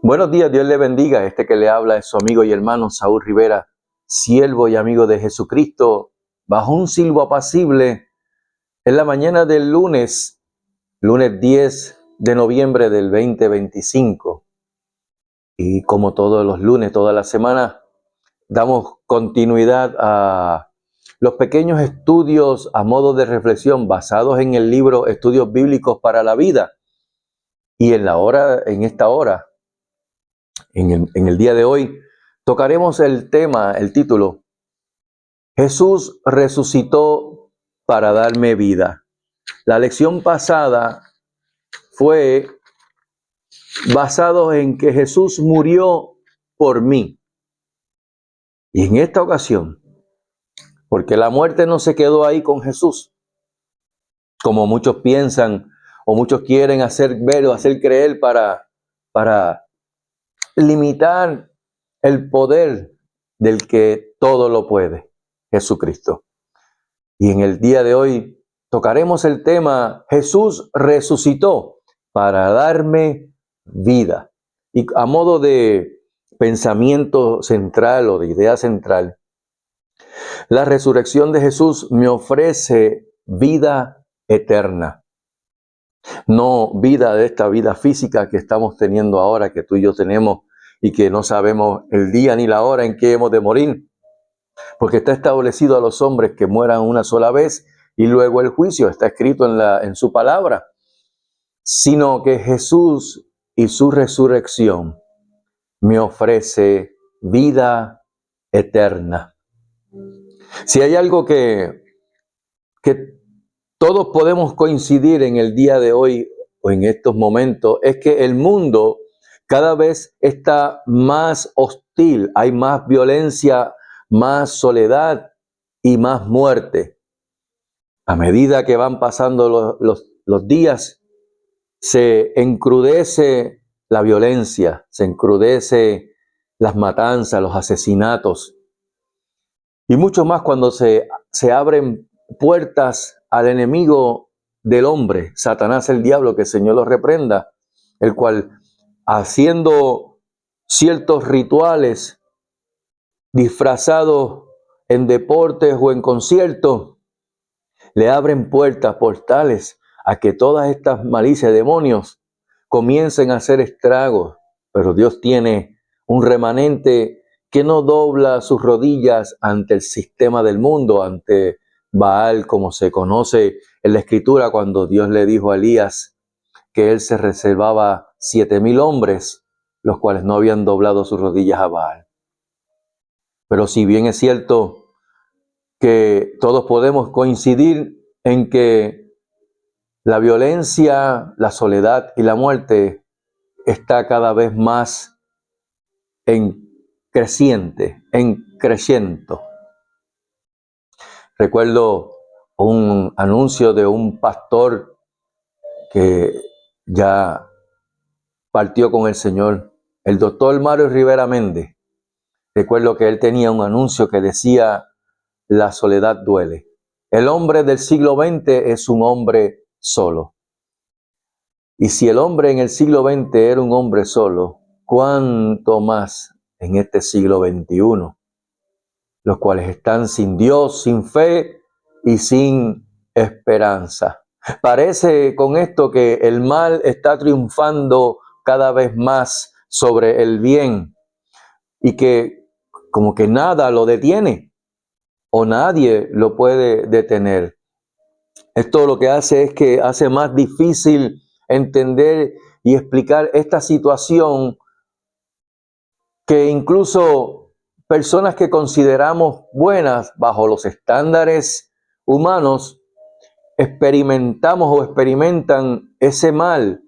Buenos días, Dios le bendiga. Este que le habla es su amigo y hermano Saúl Rivera, siervo y amigo de Jesucristo, bajo un silbo apacible en la mañana del lunes 10 de noviembre del 2025. Y como todos los lunes, toda la semana, damos continuidad a los pequeños estudios a modo de reflexión basados en el libro Estudios Bíblicos para la Vida. Y en esta hora, en el día de hoy, tocaremos el título, Jesús resucitó para darme vida. La lección pasada fue basado en que Jesús murió por mí. Y en esta ocasión, porque la muerte no se quedó ahí con Jesús, como muchos piensan o muchos quieren hacer ver o hacer creer para limitar el poder del que todo lo puede, Jesucristo. Y en el día de hoy tocaremos el tema Jesús resucitó para darme vida. Y a modo de pensamiento central o de idea central, la resurrección de Jesús me ofrece vida eterna. No vida de esta vida física que estamos teniendo ahora, que tú y yo tenemos y que no sabemos el día ni la hora en que hemos de morir. Porque está establecido a los hombres que mueran una sola vez y luego el juicio, está escrito en su palabra. Sino que Jesús y su resurrección me ofrece vida eterna. Si hay algo que todos podemos coincidir en el día de hoy o en estos momentos, es que el mundo cada vez está más hostil, hay más violencia, más soledad y más muerte. A medida que van pasando los días, se encrudece la violencia, se encrudece las matanzas, los asesinatos. Y mucho más cuando se abren puertas al enemigo del hombre, Satanás el diablo, que el Señor lo reprenda, el cual haciendo ciertos rituales disfrazados en deportes o en conciertos, le abren puertas, portales, a que todas estas malicias de demonios comiencen a hacer estragos. Pero Dios tiene un remanente que no dobla sus rodillas ante el sistema del mundo, ante Baal, como se conoce en la Escritura, cuando Dios le dijo a Elías que él se reservaba 7,000 hombres, los cuales no habían doblado sus rodillas a Baal. Pero si bien es cierto que todos podemos coincidir en que la violencia, la soledad y la muerte está cada vez más en creciendo. Recuerdo un anuncio de un pastor que ya partió con el Señor, el doctor Mario Rivera Méndez. Recuerdo que él tenía un anuncio que decía: la soledad duele. El hombre del siglo XX es un hombre solo. Y si el hombre en el siglo XX era un hombre solo, ¿cuánto más en este siglo XXI? Los cuales están sin Dios, sin fe y sin esperanza. Parece con esto que el mal está triunfando cada vez más sobre el bien y que como que nada lo detiene o nadie lo puede detener. Esto lo que hace es que hace más difícil entender y explicar esta situación, que incluso personas que consideramos buenas bajo los estándares humanos experimentamos o experimentan ese mal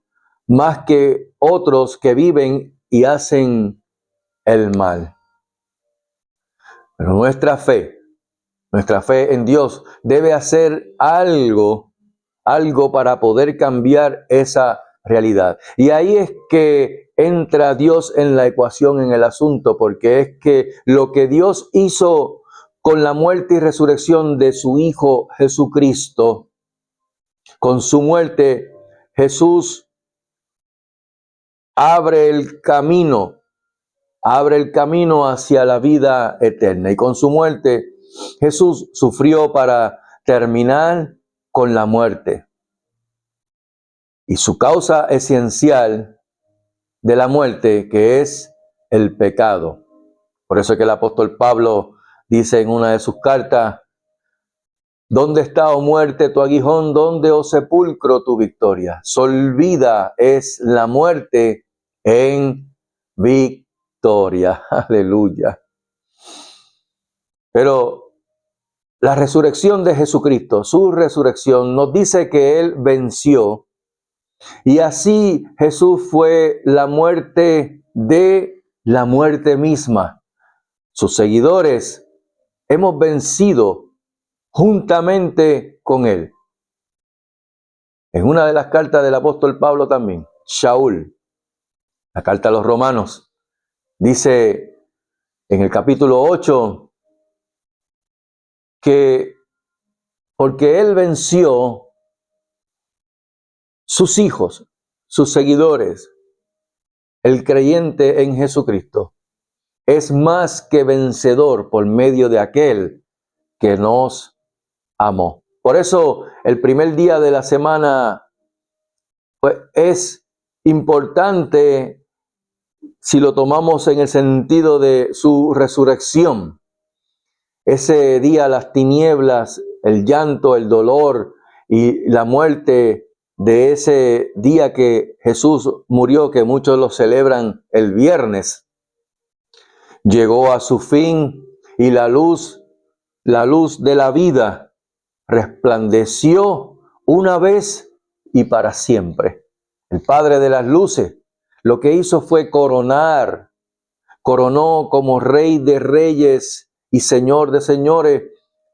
más que otros que viven y hacen el mal. Pero nuestra fe en Dios debe hacer algo para poder cambiar esa realidad. Y ahí es que entra Dios en la ecuación, en el asunto, porque es que lo que Dios hizo con la muerte y resurrección de su Hijo Jesucristo, con su muerte, Jesús abre el camino hacia la vida eterna. Y con su muerte, Jesús sufrió para terminar con la muerte. Y su causa esencial de la muerte, que es el pecado. Por eso es que el apóstol Pablo dice en una de sus cartas: ¿dónde está, oh muerte, tu aguijón? ¿Dónde, oh sepulcro, tu victoria? Solvida es la muerte en victoria. Aleluya. Pero la resurrección de Jesucristo, su resurrección, nos dice que Él venció. Y así Jesús fue la muerte de la muerte misma. Sus seguidores hemos vencido juntamente con Él. En una de las cartas del apóstol Pablo también, Shaul, la carta a los Romanos, dice en el capítulo 8 que porque Él venció, sus hijos, sus seguidores, el creyente en Jesucristo, es más que vencedor por medio de aquel que nos amó. Por eso el primer día de la semana pues, es importante si lo tomamos en el sentido de su resurrección. Ese día las tinieblas, el llanto, el dolor y la muerte de ese día que Jesús murió, que muchos lo celebran el viernes, llegó a su fin y la luz de la vida resplandeció una vez y para siempre. El Padre de las luces lo que hizo fue coronó como Rey de reyes y Señor de señores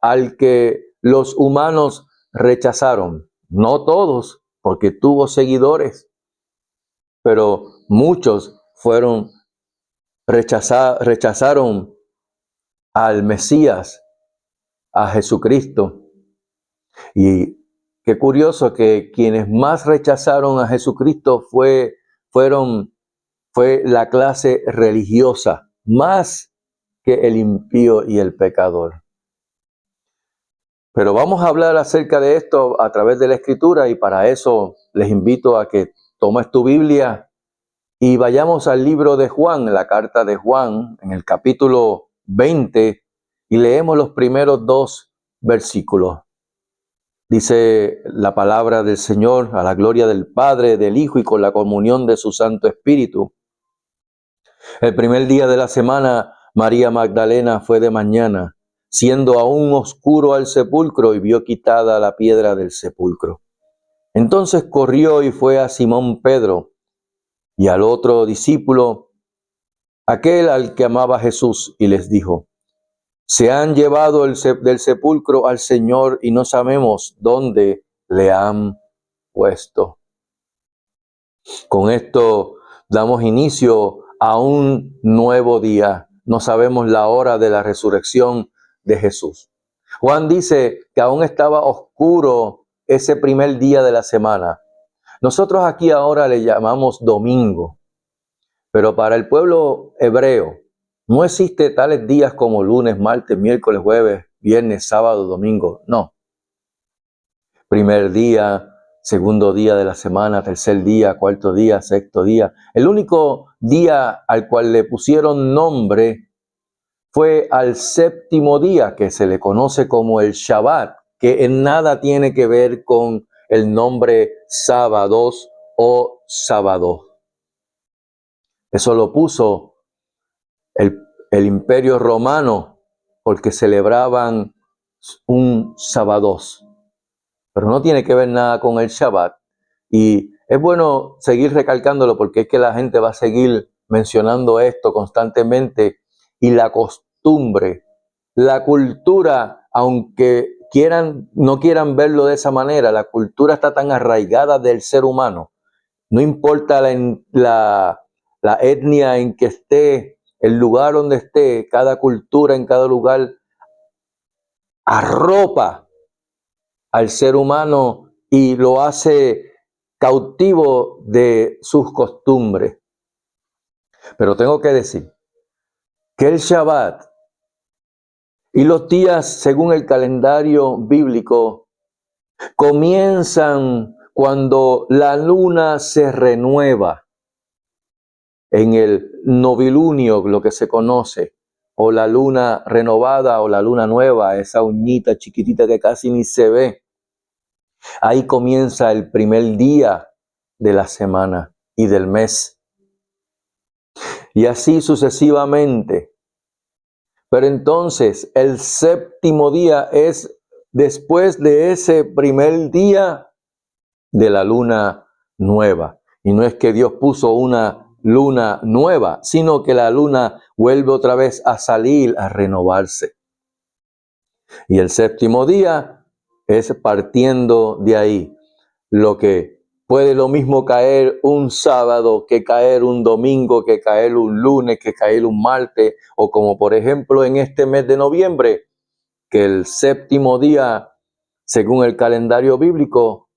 al que los humanos rechazaron. No todos, porque tuvo seguidores, pero muchos rechazaron al Mesías, a Jesucristo. Y qué curioso que quienes más rechazaron a Jesucristo fue la clase religiosa, más que el impío y el pecador. Pero vamos a hablar acerca de esto a través de la Escritura, y para eso les invito a que tomes tu Biblia y vayamos al libro de Juan, la carta de Juan, en el capítulo 20, y leemos los primeros 2 versículos. Dice la palabra del Señor: a la gloria del Padre, del Hijo y con la comunión de su Santo Espíritu. El primer día de la semana, María Magdalena fue de mañana, siendo aún oscuro, al sepulcro y vio quitada la piedra del sepulcro. Entonces corrió y fue a Simón Pedro y al otro discípulo, aquel al que amaba Jesús, y les dijo: se han llevado del sepulcro al Señor y no sabemos dónde le han puesto. Con esto damos inicio a un nuevo día. No sabemos la hora de la resurrección de Jesús. Juan dice que aún estaba oscuro ese primer día de la semana. Nosotros aquí ahora le llamamos domingo, pero para el pueblo hebreo no existe tales días como lunes, martes, miércoles, jueves, viernes, sábado, domingo. No. Primer día, segundo día de la semana, tercer día, cuarto día, sexto día. El único día al cual le pusieron nombre fue al séptimo día, que se le conoce como el Shabbat, que en nada tiene que ver con el nombre sábados o sábado. Eso lo puso el Imperio Romano porque celebraban un sábados, pero no tiene que ver nada con el Shabbat. Y es bueno seguir recalcándolo porque es que la gente va a seguir mencionando esto constantemente, y la costumbre, la cultura, aunque no quieran verlo de esa manera, la cultura está tan arraigada del ser humano. No importa la etnia en que esté, el lugar donde esté, cada cultura en cada lugar arropa al ser humano y lo hace cautivo de sus costumbres. Pero tengo que decir que el Shabbat y los días según el calendario bíblico comienzan cuando la luna se renueva en el novilunio, lo que se conoce, o la luna renovada o la luna nueva, esa uñita chiquitita que casi ni se ve. Ahí comienza el primer día de la semana y del mes. Y así sucesivamente. Pero entonces el séptimo día es después de ese primer día de la luna nueva. Y no es que Dios puso una luna nueva, sino que la luna vuelve otra vez a salir, a renovarse. Y el séptimo día es partiendo de ahí. Lo que puede lo mismo caer un sábado, que caer un domingo, que caer un lunes, que caer un martes, o como por ejemplo en este mes de noviembre, que el séptimo día, según el calendario bíblico,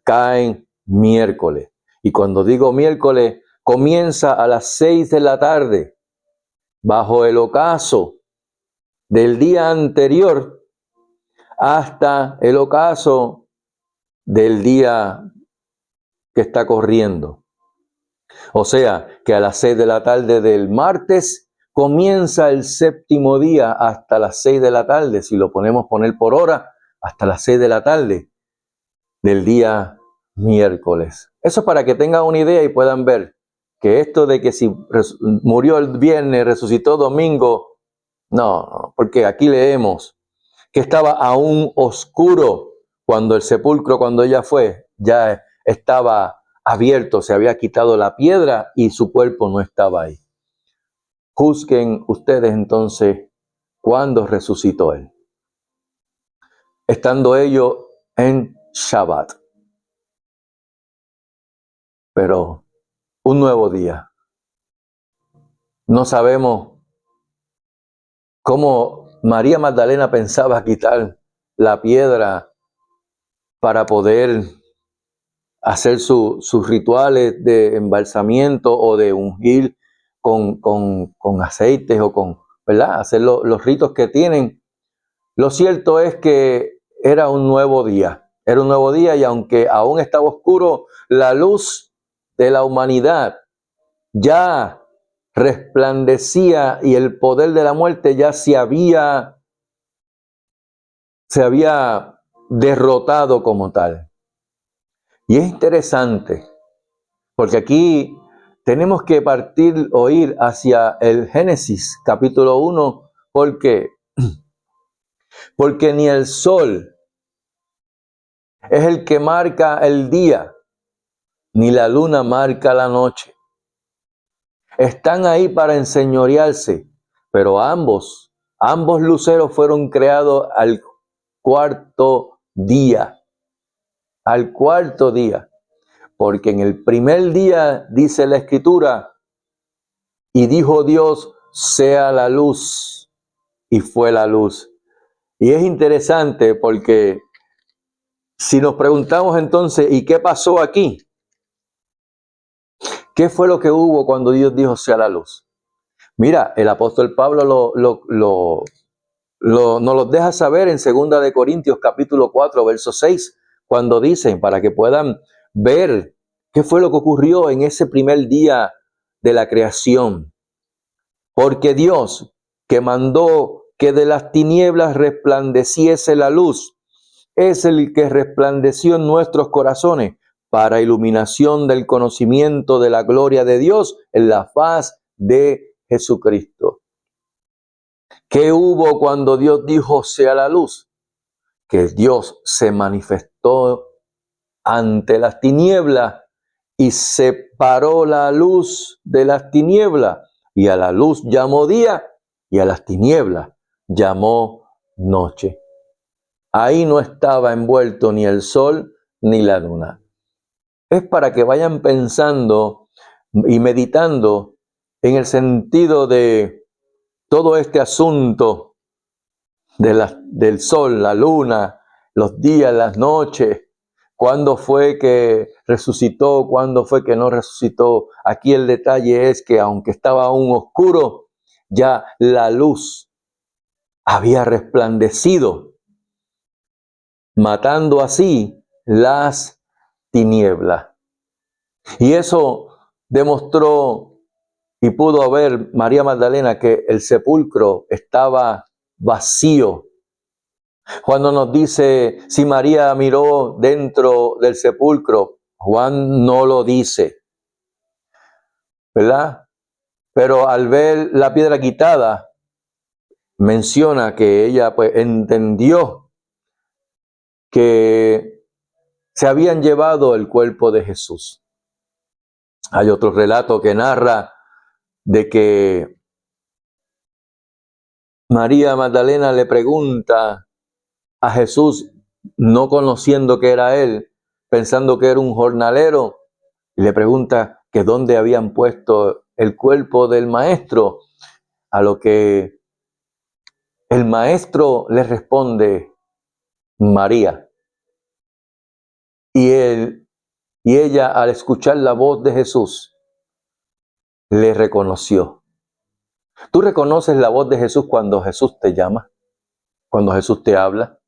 caen miércoles. Y cuando digo miércoles, comienza a las 6 de la tarde, bajo el ocaso del día anterior, hasta el ocaso del día que está corriendo. O sea, que a las 6 de la tarde del martes comienza el séptimo día hasta las 6 de la tarde, si lo poner por hora, hasta las 6 de la tarde del día miércoles. Eso para que tengan una idea y puedan ver que esto de que si murió el viernes, resucitó domingo, no, porque aquí leemos que estaba aún oscuro cuando el sepulcro, cuando ella fue, ya estaba abierto, se había quitado la piedra y su cuerpo no estaba ahí. Juzguen ustedes entonces cuándo resucitó él. Estando ellos en Shabbat. Pero un nuevo día. No sabemos cómo María Magdalena pensaba quitar la piedra para poder hacer sus rituales de embalsamiento o de ungir con aceites o con, ¿verdad? Hacer los ritos que tienen. Lo cierto es que era un nuevo día. Era un nuevo día y aunque aún estaba oscuro, la luz de la humanidad ya resplandecía y el poder de la muerte ya se había derrotado como tal. Y es interesante, porque aquí tenemos que partir o ir hacia el Génesis capítulo 1, porque ni el sol es el que marca el día, ni la luna marca la noche. Están ahí para enseñorearse, pero ambos luceros fueron creados al cuarto día. Al cuarto día. Porque en el primer día dice la Escritura, y dijo Dios, sea la luz, y fue la luz. Y es interesante porque si nos preguntamos entonces, ¿y qué pasó aquí? ¿Qué fue lo que hubo cuando Dios dijo, sea la luz? Mira, el apóstol Pablo nos lo deja saber en 2 de Corintios capítulo 4, verso 6, cuando dicen, para que puedan ver qué fue lo que ocurrió en ese primer día de la creación. Porque Dios, que mandó que de las tinieblas resplandeciese la luz, es el que resplandeció en nuestros corazones para iluminación del conocimiento de la gloria de Dios en la faz de Jesucristo. ¿Qué hubo cuando Dios dijo sea la luz? Que Dios se manifestó ante las tinieblas y separó la luz de las tinieblas, y a la luz llamó día y a las tinieblas llamó noche. Ahí no estaba envuelto ni el sol ni la luna. Es para que vayan pensando y meditando en el sentido de todo este asunto del sol, la luna, los días, las noches, ¿Cuándo fue que resucitó? ¿Cuándo fue que no resucitó? Aquí el detalle es que aunque estaba aún oscuro, ya la luz había resplandecido, matando así las tinieblas. Y eso demostró y pudo ver María Magdalena que el sepulcro estaba vacío. Cuando nos dice si María miró dentro del sepulcro, Juan no lo dice, ¿verdad? Pero al ver la piedra quitada, menciona que ella pues entendió que se habían llevado el cuerpo de Jesús. Hay otro relato que narra de que María Magdalena le pregunta a Jesús, no conociendo que era él, pensando que era un jornalero, y le pregunta que dónde habían puesto el cuerpo del maestro, a lo que el maestro le responde, María. Y ella, al escuchar la voz de Jesús, le reconoció. ¿Tú reconoces la voz de Jesús cuando Jesús te llama? Cuando Jesús te habla.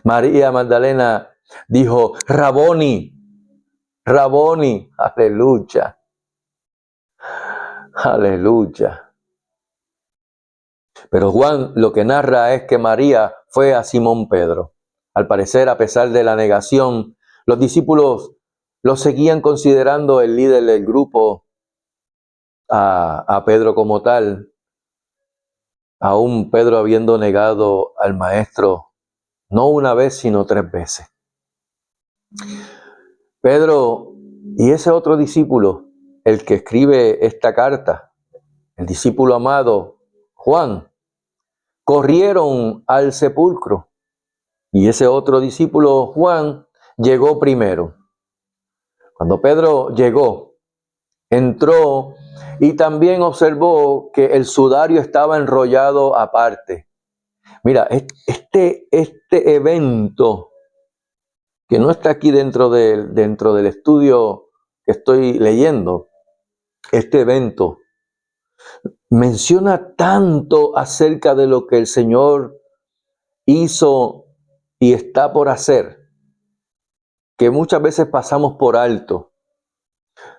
María Magdalena dijo, Raboni, Raboni, aleluya, aleluya. Pero Juan lo que narra es que María fue a Simón Pedro. Al parecer, a pesar de la negación, los discípulos lo seguían considerando el líder del grupo, a Pedro como tal, aún Pedro habiendo negado al maestro no una vez, sino 3 veces. Pedro y ese otro discípulo, el que escribe esta carta, el discípulo amado Juan, corrieron al sepulcro y ese otro discípulo Juan llegó primero. Cuando Pedro llegó, entró y también observó que el sudario estaba enrollado aparte. Mira, este evento que no está aquí dentro del estudio que estoy leyendo, este evento menciona tanto acerca de lo que el Señor hizo y está por hacer, que muchas veces pasamos por alto.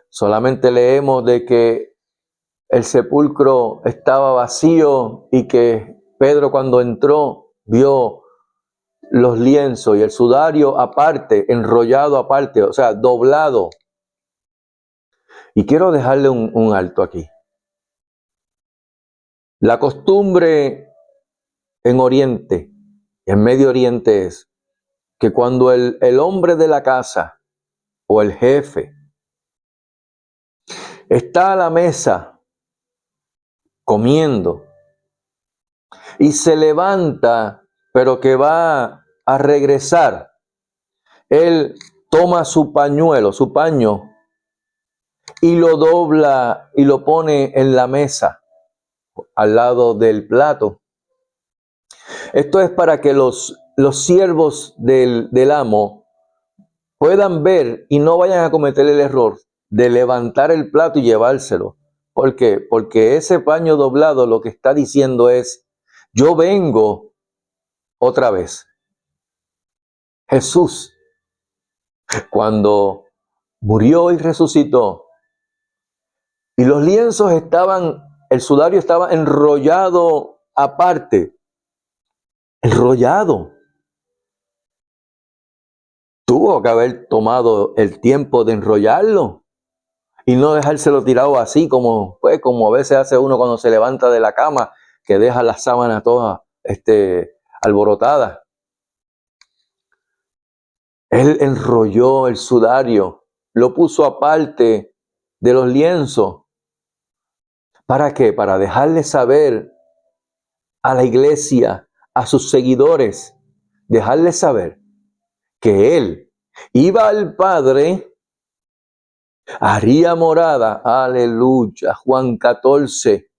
Solamente leemos de que el sepulcro estaba vacío y que Pedro cuando entró vio los lienzos y el sudario aparte, enrollado aparte, o sea, doblado. Y quiero dejarle un alto aquí. La costumbre en Oriente, en Medio Oriente, es que cuando el hombre de la casa o el jefe está a la mesa comiendo y se levanta, pero que va a regresar, él toma su pañuelo, su paño, y lo dobla y lo pone en la mesa, al lado del plato. Esto es para que los siervos del amo puedan ver y no vayan a cometer el error de levantar el plato y llevárselo. ¿Por qué? Porque ese paño doblado lo que está diciendo es, yo vengo otra vez. Jesús, cuando murió y resucitó, y los lienzos estaban, el sudario estaba enrollado aparte, enrollado. Tuvo que haber tomado el tiempo de enrollarlo y no dejárselo tirado así como a veces hace uno cuando se levanta de la cama, que deja las sábanas todas alborotadas. Él enrolló el sudario, lo puso aparte de los lienzos. ¿Para qué? Para dejarle saber a la iglesia, a sus seguidores, dejarles saber que Él iba al Padre, haría morada, aleluya. Juan 14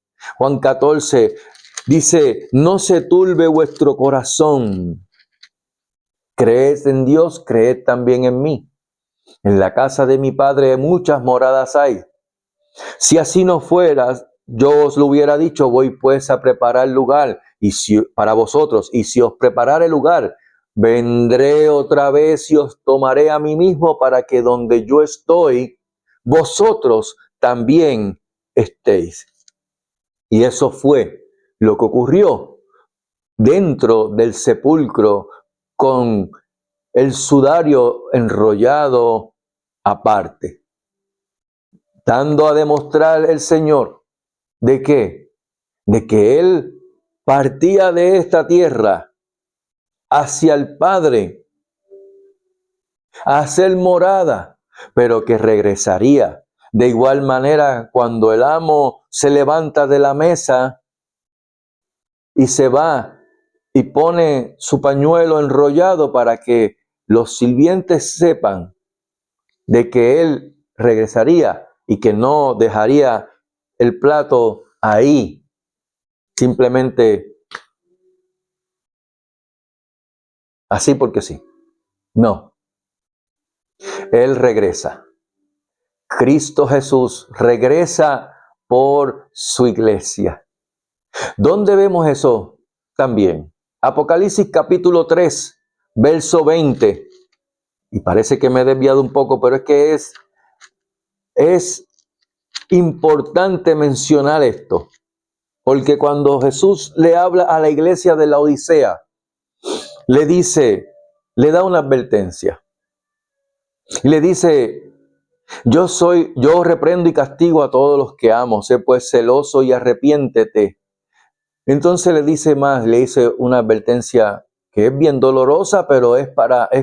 dice, no se turbe vuestro corazón. Creed en Dios, creed también en mí. En la casa de mi Padre muchas moradas hay. Si así no fuera, yo os lo hubiera dicho, voy pues a preparar lugar para vosotros. Y si os preparare lugar, vendré otra vez y os tomaré a mí mismo para que donde yo estoy, vosotros también estéis. Y eso fue lo que ocurrió dentro del sepulcro con el sudario enrollado aparte, dando a demostrar el Señor de qué, de que Él partía de esta tierra hacia el Padre, a hacer morada, pero que regresaría. De igual manera, cuando el amo se levanta de la mesa y se va y pone su pañuelo enrollado para que los sirvientes sepan de que él regresaría y que no dejaría el plato ahí, simplemente así porque sí. No, él regresa. Cristo Jesús regresa por su iglesia. ¿Dónde vemos eso también? Apocalipsis capítulo 3, verso 20. Y parece que me he desviado un poco, pero es que es importante mencionar esto. Porque cuando Jesús le habla a la iglesia de la Odisea, le dice, le da una advertencia. Y le dice, yo reprendo y castigo a todos los que amo, sé pues celoso y arrepiéntete. Entonces le dice más, le dice una advertencia que es bien dolorosa, pero es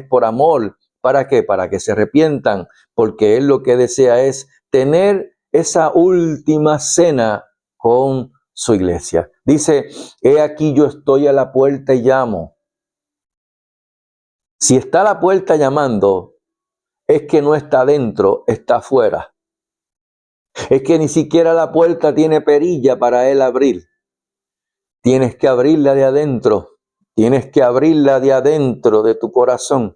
por amor. ¿Para qué? Para que se arrepientan, porque él lo que desea es tener esa última cena con su iglesia. Dice, he aquí yo estoy a la puerta y llamo. Si está a la puerta llamando, es que no está dentro, está afuera. Es que ni siquiera la puerta tiene perilla para él abrir. Tienes que abrirla de adentro. Tienes que abrirla de adentro de tu corazón.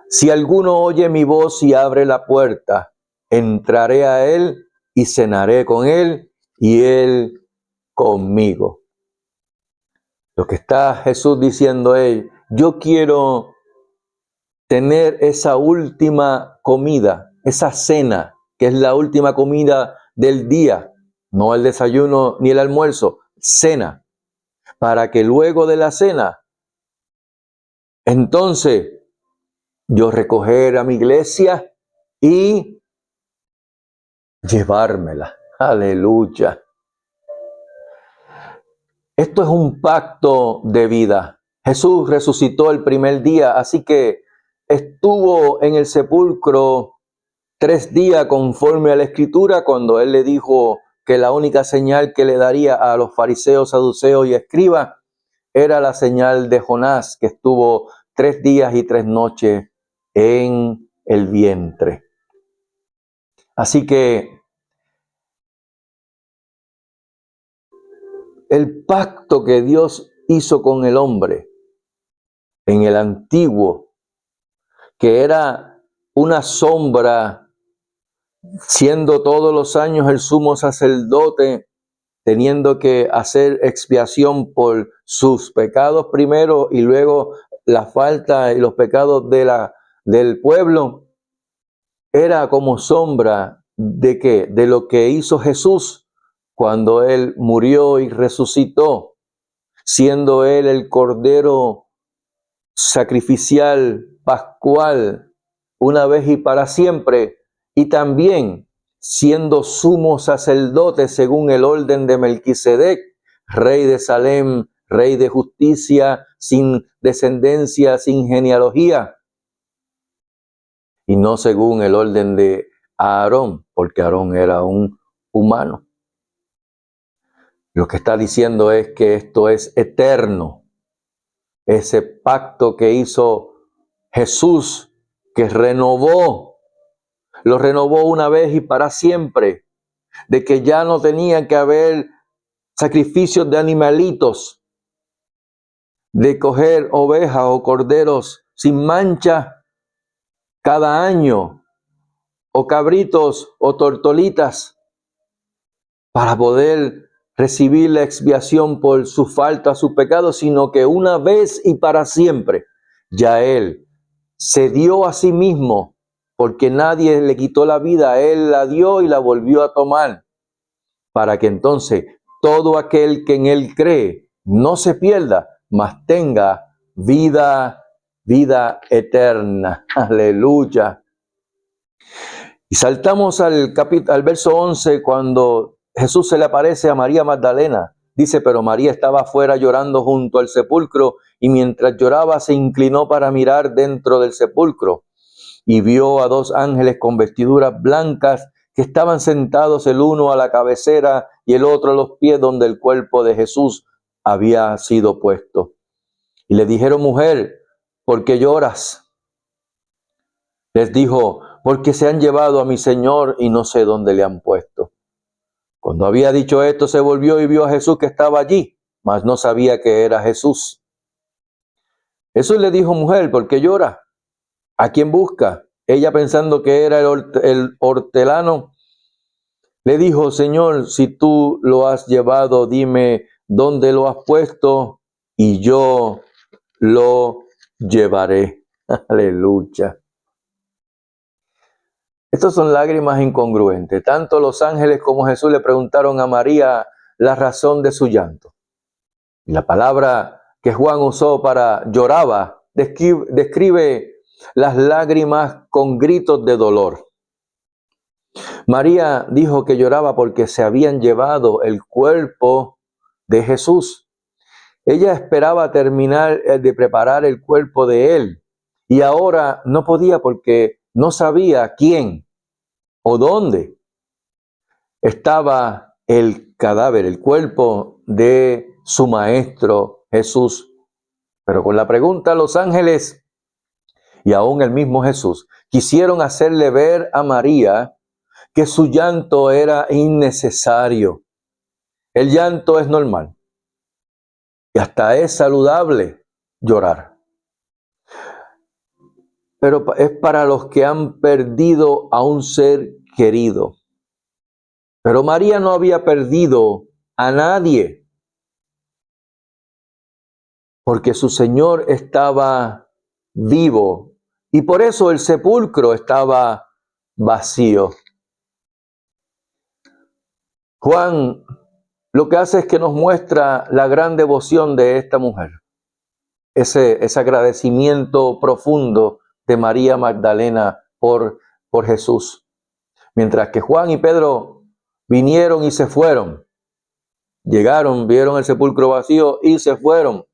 Si alguno oye mi voz y abre la puerta, entraré a él y cenaré con él y él conmigo. Lo que está Jesús diciendo es, yo quiero tener esa última comida, esa cena, que es la última comida del día, no el desayuno ni el almuerzo, cena, para que luego de la cena, entonces, yo recoger a mi iglesia y llevármela. Aleluya. Esto es un pacto de vida. Jesús resucitó el primer día, así que estuvo en el sepulcro 3 días conforme a la Escritura, cuando Él le dijo que la única señal que le daría a los fariseos, saduceos y escribas era la señal de Jonás, que estuvo 3 días y 3 noches en el vientre. Así que el pacto que Dios hizo con el hombre en el antiguo, que era una sombra, siendo todos los años el sumo sacerdote, teniendo que hacer expiación por sus pecados primero y luego la falta y los pecados del pueblo, era como sombra ¿de qué? De lo que hizo Jesús cuando Él murió y resucitó, siendo Él el Cordero sacrificial, pascual, una vez y para siempre, y también siendo sumo sacerdote según el orden de Melquisedec, rey de Salem, rey de justicia, sin descendencia, sin genealogía, y no según el orden de Aarón, porque Aarón era un humano. Lo que está diciendo es que esto es eterno. Ese pacto que hizo Jesús, que lo renovó una vez y para siempre, de que ya no tenía que haber sacrificios de animalitos, de coger ovejas o corderos sin mancha cada año, o cabritos o tortolitas, para poder recibir la expiación por su falta, su pecado, sino que una vez y para siempre ya Él se dio a sí mismo, porque nadie le quitó la vida, Él la dio y la volvió a tomar, para que entonces todo aquel que en Él cree no se pierda, mas tenga vida eterna. Aleluya. Y saltamos al verso 11, cuando Jesús se le aparece a María Magdalena. Dice, pero María estaba afuera llorando junto al sepulcro, y mientras lloraba se inclinó para mirar dentro del sepulcro, y vio a dos ángeles con vestiduras blancas que estaban sentados, el uno a la cabecera y el otro a los pies donde el cuerpo de Jesús había sido puesto. Y le dijeron, mujer, ¿por qué lloras? Les dijo, porque se han llevado a mi Señor y no sé dónde le han puesto. Cuando había dicho esto, se volvió y vio a Jesús que estaba allí, mas no sabía que era Jesús. Jesús le dijo, mujer, ¿por qué llora? ¿A quién busca? Ella, pensando que era el hortelano, le dijo, Señor, si tú lo has llevado, dime dónde lo has puesto y yo lo llevaré. Aleluya. Estas son lágrimas incongruentes. Tanto los ángeles como Jesús le preguntaron a María la razón de su llanto. Y la palabra que Juan usó para lloraba describe las lágrimas con gritos de dolor. María dijo que lloraba porque se habían llevado el cuerpo de Jesús. Ella esperaba terminar de preparar el cuerpo de él y ahora no podía porque no sabía quién o dónde estaba el cadáver, el cuerpo de su maestro Jesús. Pero con la pregunta, los ángeles y aún el mismo Jesús quisieron hacerle ver a María que su llanto era innecesario. El llanto es normal y hasta es saludable llorar. Pero es para los que han perdido a un ser querido. Pero María no había perdido a nadie, porque su Señor estaba vivo y por eso el sepulcro estaba vacío. Juan lo que hace es que nos muestra la gran devoción de esta mujer, ese agradecimiento profundo de María Magdalena por Jesús. Mientras que Juan y Pedro vinieron y se fueron, llegaron, vieron el sepulcro vacío y se fueron.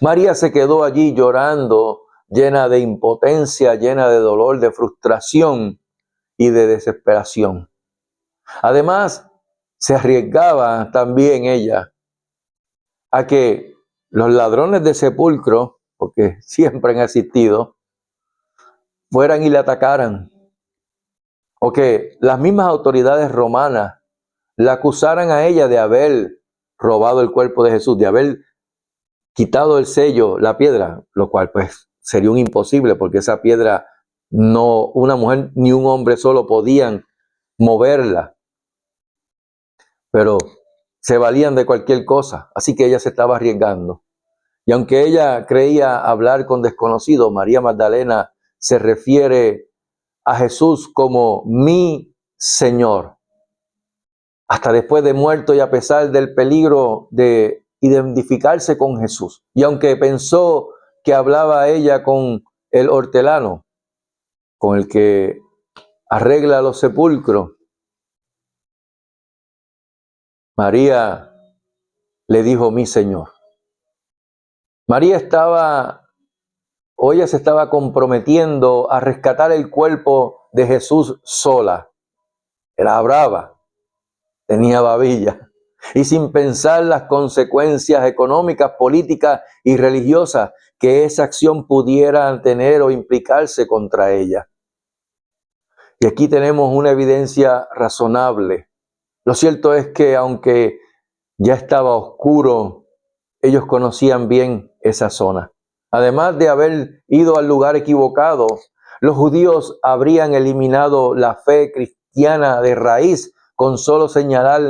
María se quedó allí llorando, llena de impotencia, llena de dolor, de frustración y de desesperación. Además, se arriesgaba también ella a que los ladrones de sepulcro, porque siempre han existido, fueran y le atacaran. O que las mismas autoridades romanas la acusaran a ella de haber robado el cuerpo de Jesús, de haber quitado el sello, la piedra, lo cual pues sería un imposible porque esa piedra no una mujer ni un hombre solo podían moverla. Pero se valían de cualquier cosa, así que ella se estaba arriesgando. Y aunque ella creía hablar con desconocidos, María Magdalena se refiere a Jesús como mi Señor. Hasta después de muerto y a pesar del peligro de identificarse con Jesús. Y aunque pensó que hablaba ella con el hortelano, con el que arregla los sepulcros, María le dijo mi Señor. María ella se estaba comprometiendo a rescatar el cuerpo de Jesús sola. Era brava, tenía babilla. Y sin pensar las consecuencias económicas, políticas y religiosas que esa acción pudiera tener o implicarse contra ella. Y aquí tenemos una evidencia razonable. Lo cierto es que aunque ya estaba oscuro, ellos conocían bien esa zona. Además de haber ido al lugar equivocado, los judíos habrían eliminado la fe cristiana de raíz con solo señalar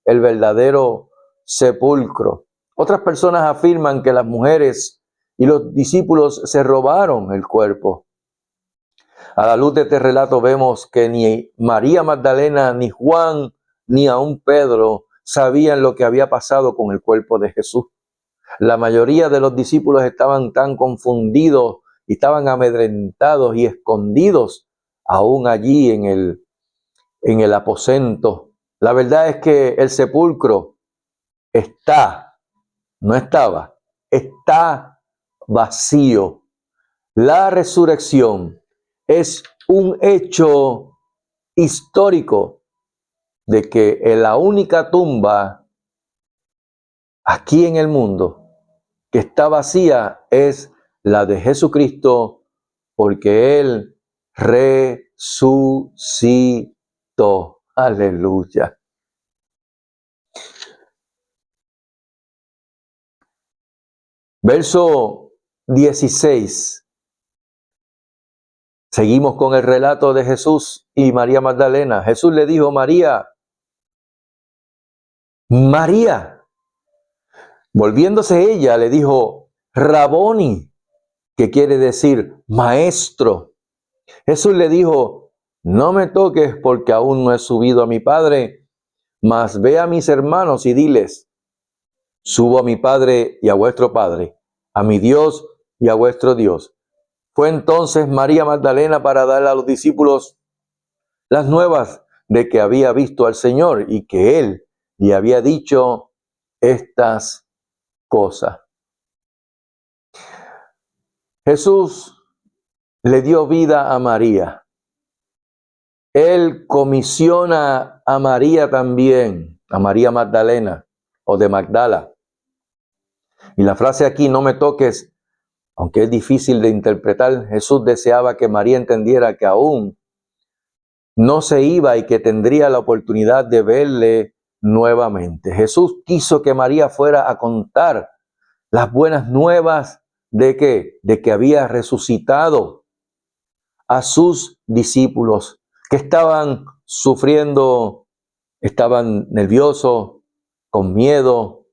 el verdadero sepulcro. Otras personas afirman que las mujeres y los discípulos se robaron el cuerpo. A la luz de este relato vemos que ni María Magdalena, ni Juan, ni aún Pedro sabían lo que había pasado con el cuerpo de Jesús. La mayoría de los discípulos estaban tan confundidos y estaban amedrentados y escondidos aún allí en el aposento. La verdad es que el sepulcro no estaba, está vacío. La resurrección es un hecho histórico de que en la única tumba aquí en el mundo que está vacía es la de Jesucristo, porque Él resucitó. Aleluya. Verso 16. Seguimos con el relato de Jesús y María Magdalena. Jesús le dijo, María, María. Volviéndose ella, le dijo, Raboni, que quiere decir maestro. Jesús le dijo, no me toques porque aún no he subido a mi Padre, mas ve a mis hermanos y diles, subo a mi Padre y a vuestro Padre, a mi Dios y a vuestro Dios. Fue entonces María Magdalena para darle a los discípulos las nuevas de que había visto al Señor y que Él le había dicho estas cosas. Jesús le dio vida a María. Él comisiona a María también, a María Magdalena o de Magdala. Y la frase aquí, no me toques, aunque es difícil de interpretar, Jesús deseaba que María entendiera que aún no se iba y que tendría la oportunidad de verle nuevamente. Jesús quiso que María fuera a contar las buenas nuevas de que había resucitado a sus discípulos que estaban sufriendo, estaban nerviosos, con miedo,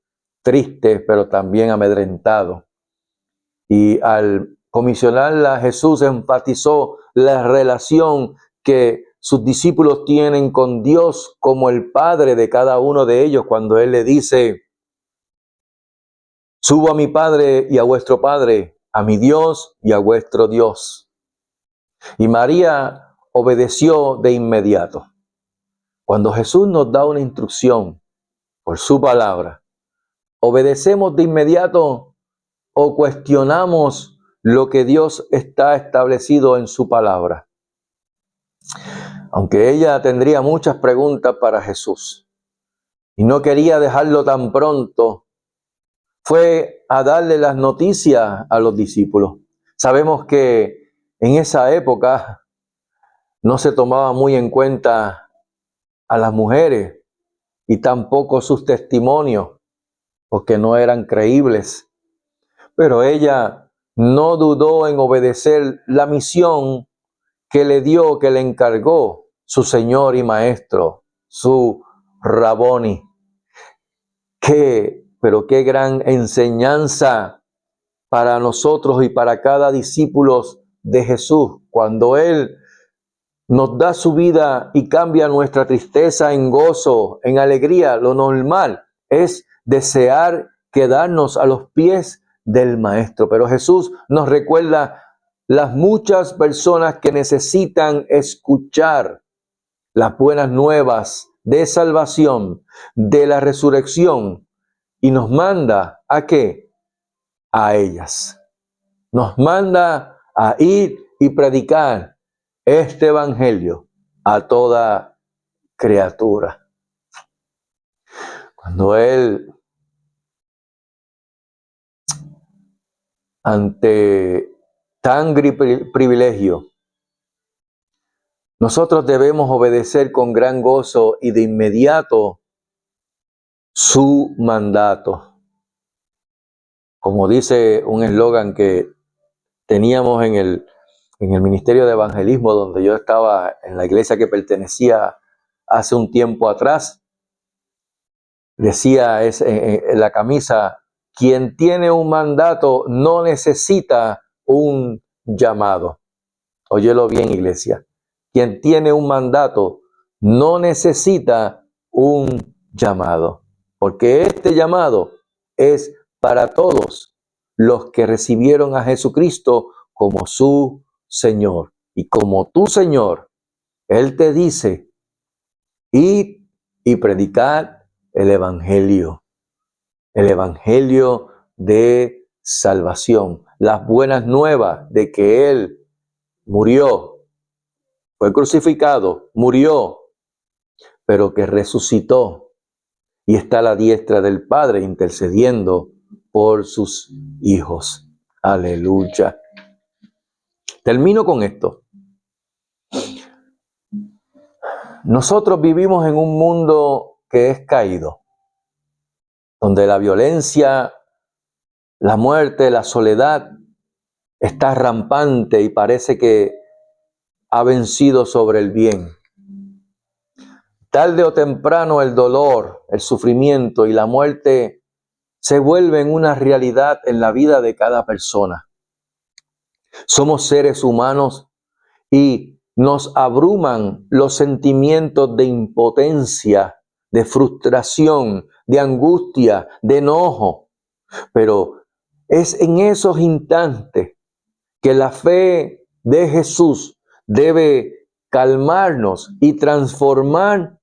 tristes, pero también amedrentados. Y al comisionarla, Jesús enfatizó la relación que sus discípulos tienen con Dios como el Padre de cada uno de ellos, cuando Él le dice, subo a mi Padre y a vuestro Padre, a mi Dios y a vuestro Dios. Y María obedeció de inmediato. Cuando Jesús nos da una instrucción por su palabra, ¿obedecemos de inmediato o cuestionamos lo que Dios está establecido en su palabra? Aunque ella tendría muchas preguntas para Jesús y no quería dejarlo tan pronto, fue a darle las noticias a los discípulos. Sabemos que en esa época no se tomaba muy en cuenta a las mujeres y tampoco sus testimonios, porque no eran creíbles. Pero ella no dudó en obedecer la misión que le dio, que le encargó su Señor y Maestro, su Raboni. Pero qué gran enseñanza para nosotros y para cada discípulo de Jesús, cuando Él nos da su vida y cambia nuestra tristeza en gozo, en alegría. Lo normal es desear quedarnos a los pies del Maestro. Pero Jesús nos recuerda las muchas personas que necesitan escuchar las buenas nuevas de salvación, de la resurrección, y nos manda ¿a qué? A ellas. Nos manda a ir y predicar este evangelio a toda criatura. Cuando Él, ante tan privilegio, nosotros debemos obedecer con gran gozo y de inmediato su mandato. Como dice un eslogan que teníamos en el Ministerio de Evangelismo, donde yo estaba en la iglesia que pertenecía hace un tiempo atrás, decía en la camisa: quien tiene un mandato no necesita un llamado. Óyelo bien, iglesia. Quien tiene un mandato no necesita un llamado, porque este llamado es para todos los que recibieron a Jesucristo como su Señor. Y como tu Señor, Él te dice: id y predicad el Evangelio de salvación, las buenas nuevas de que Él murió, fue crucificado, murió, pero que resucitó y está a la diestra del Padre intercediendo por sus hijos. Aleluya. Termino con esto. Nosotros vivimos en un mundo que es caído, donde la violencia, la muerte, la soledad está rampante y parece que ha vencido sobre el bien. Tarde o temprano el dolor, el sufrimiento y la muerte se vuelven una realidad en la vida de cada persona. Somos seres humanos y nos abruman los sentimientos de impotencia, de frustración, de angustia, de enojo. Pero es en esos instantes que la fe de Jesús debe calmarnos y transformar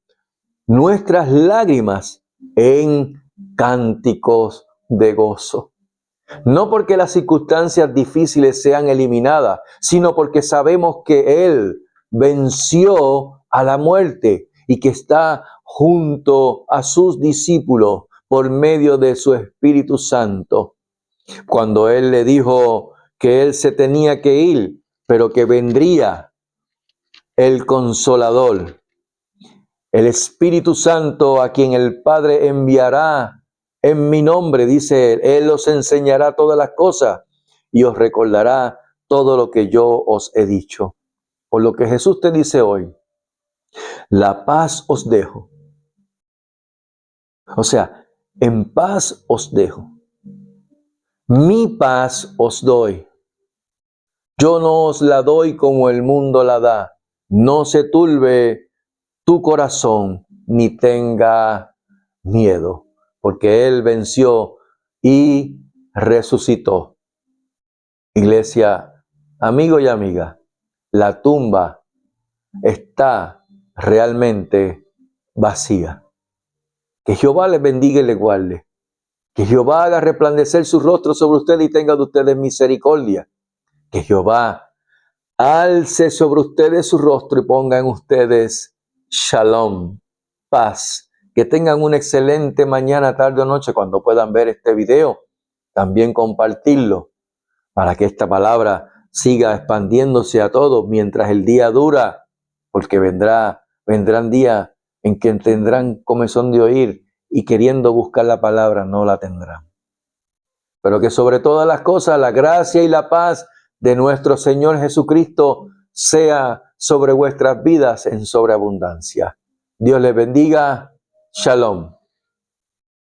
nuestras lágrimas en cánticos de gozo. No porque las circunstancias difíciles sean eliminadas, sino porque sabemos que Él venció a la muerte y que está junto a sus discípulos por medio de su Espíritu Santo. Cuando Él le dijo que Él se tenía que ir, pero que vendría el Consolador, el Espíritu Santo, a quien el Padre enviará en mi nombre, dice Él. Él os enseñará todas las cosas y os recordará todo lo que yo os he dicho. Por lo que Jesús te dice hoy: la paz os dejo. O sea, en paz os dejo. Mi paz os doy. Yo no os la doy como el mundo la da. No se turbe tu corazón ni tenga miedo, porque Él venció y resucitó. Iglesia, amigo y amiga, la tumba está realmente vacía. Que Jehová les bendiga y les guarde. Que Jehová haga resplandecer su rostro sobre ustedes y tenga de ustedes misericordia. Que Jehová alce sobre ustedes su rostro y ponga en ustedes shalom, paz. Que tengan una excelente mañana, tarde o noche cuando puedan ver este video. También compartirlo para que esta palabra siga expandiéndose a todos mientras el día dura, porque vendrán días en que tendrán comezón de oír y queriendo buscar la palabra no la tendrán. Pero que sobre todas las cosas la gracia y la paz de nuestro Señor Jesucristo sea sobre vuestras vidas en sobreabundancia. Dios les bendiga. Shalom.